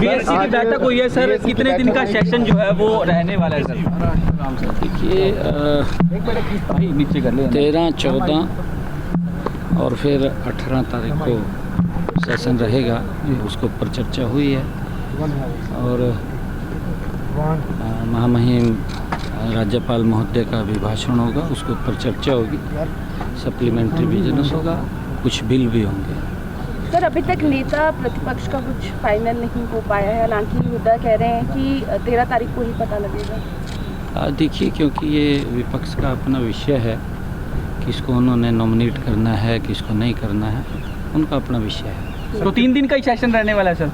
BSc की बैठक हुई है सर, कितने दिन का सेशन जो है वो रहने वाला है सर? देखिए 13, 14 और फिर 18 तारीख को सेशन रहेगा, उसके ऊपर चर्चा हुई है। और महामहिम राज्यपाल महोदय का अभिभाषण होगा, उसके ऊपर चर्चा होगी, सप्लीमेंट्री बिजनेस होगा, कुछ बिल भी होंगे। सर अभी तक नेता प्रतिपक्ष का कुछ फाइनल नहीं हो पाया है, हालांकि हुड्डा कह रहे हैं कि 13 तारीख को ही पता लगेगा। देखिए, क्योंकि ये विपक्ष का अपना विषय है, किसको उन्होंने नॉमिनेट करना है, किसको नहीं करना है, उनका अपना विषय है। तो 3 दिन का ही सेशन रहने वाला है सर?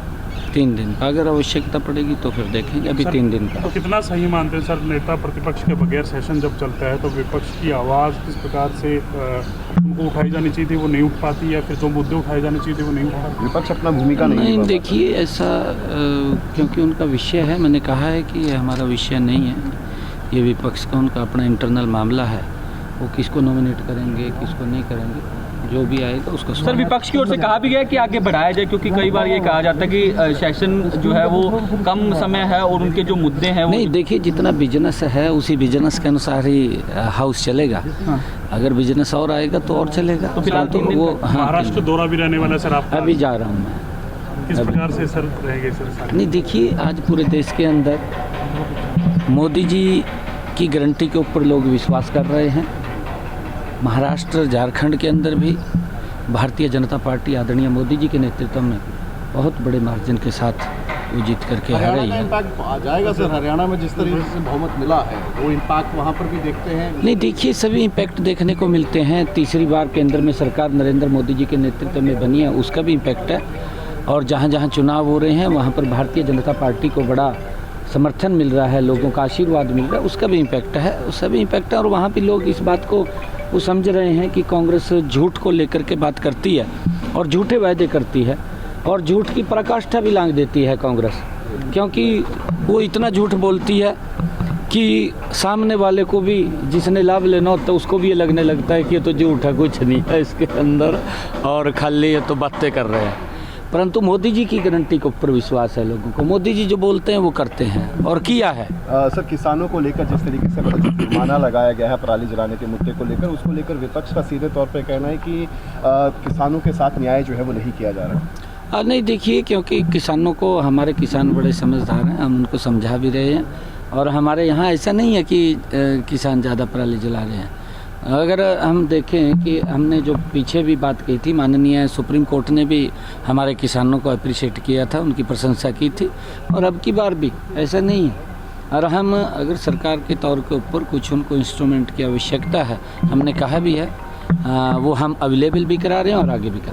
3 दिन का, अगर आवश्यकता पड़ेगी तो फिर देखेंगे। अभी 3 दिन का। तो कितना सही मानते हैं सर, नेता प्रतिपक्ष के बगैर सेशन जब चलता है तो विपक्ष की आवाज़ किस प्रकार से उनको उठाई जानी चाहिए थी, वो नहीं उठ पाती, या फिर जो मुद्दे उठाए जाने चाहिए थे वो नहीं उठ पाते? विपक्ष अपना भूमिका नहीं, देखिए ऐसा क्योंकि उनका विषय है, मैंने कहा है कि ये हमारा विषय नहीं है, ये विपक्ष का उनका अपना इंटरनल मामला है। वो किसको नॉमिनेट करेंगे, किसको नहीं करेंगे, जो भी आएगा उसका। सर विपक्ष की ओर से कहा भी गया कि आगे बढ़ाया जाए, क्योंकि कई बार ये कहा जाता है कि सेशन जो है वो कम समय है और उनके जो मुद्दे हैं वो... नहीं, देखिए जितना बिजनेस है उसी बिजनेस के अनुसार ही हाउस चलेगा। हाँ। अगर बिजनेस और आएगा तो और चलेगा। तो फिलहाल तो वो महाराष्ट्र दौरा भी रहने वाला है सर आपका? अभी जा रहा हूँ मैं। किस प्रकार से सर रहेंगे सर? नहीं, देखिए आज पूरे देश के अंदर मोदी जी की गारंटी के ऊपर लोग विश्वास कर रहे हैं। महाराष्ट्र, झारखंड के अंदर भी भारतीय जनता पार्टी आदरणीय मोदी जी के नेतृत्व में बहुत बड़े मार्जिन के साथ वो जीत करके आ रही है। इम्पैक्ट आ जाएगा सर, हरियाणा में जिस तरीके से बहुमत मिला है वो इम्पैक्ट वहाँ पर भी देखते हैं? नहीं, देखिए सभी इम्पैक्ट देखने को मिलते हैं। तीसरी बार केंद्र में सरकार नरेंद्र मोदी जी के नेतृत्व में बनी है, उसका भी इम्पैक्ट है। और जहाँ जहाँ चुनाव हो रहे हैं वहाँ पर भारतीय जनता पार्टी को बड़ा समर्थन मिल रहा है, लोगों का आशीर्वाद मिल रहा है, उसका भी इम्पैक्ट है, उसका भी इम्पैक्ट है। और वहाँ भी लोग इस बात को वो समझ रहे हैं कि कांग्रेस झूठ को लेकर के बात करती है और झूठे वायदे करती है और झूठ की पराकाष्ठा भी लांघ देती है कांग्रेस, क्योंकि वो इतना झूठ बोलती है कि सामने वाले को भी, जिसने लाभ लेना होता है उसको भी ये लगने लगता है कि ये तो झूठ है, कुछ नहीं है इसके अंदर और खाली ये तो बातें कर रहे हैं। परंतु मोदी जी की गारंटी के ऊपर विश्वास है लोगों को। मोदी जी जो बोलते हैं वो करते हैं और किया है। सर किसानों को लेकर जिस तरीके से जुर्माना लगाया गया है पराली जलाने के मुद्दे को लेकर, उसको लेकर विपक्ष का सीधे तौर पे कहना है कि किसानों के साथ न्याय जो है वो नहीं किया जा रहा। नहीं, देखिए क्योंकि किसानों को, हमारे किसान बड़े समझदार हैं, हम उनको समझा भी रहे हैं। और हमारे यहाँ ऐसा नहीं है कि किसान ज़्यादा पराली जला रहे हैं। अगर हम देखें कि हमने जो पीछे भी बात की थी, माननीय सुप्रीम कोर्ट ने भी हमारे किसानों को अप्रिशिएट किया था, उनकी प्रशंसा की थी। और अब की बार भी ऐसा नहीं है। और हम अगर सरकार के तौर के ऊपर कुछ उनको इंस्ट्रूमेंट की आवश्यकता है, हमने कहा भी है, वो हम अवेलेबल भी करा रहे हैं और आगे भी करा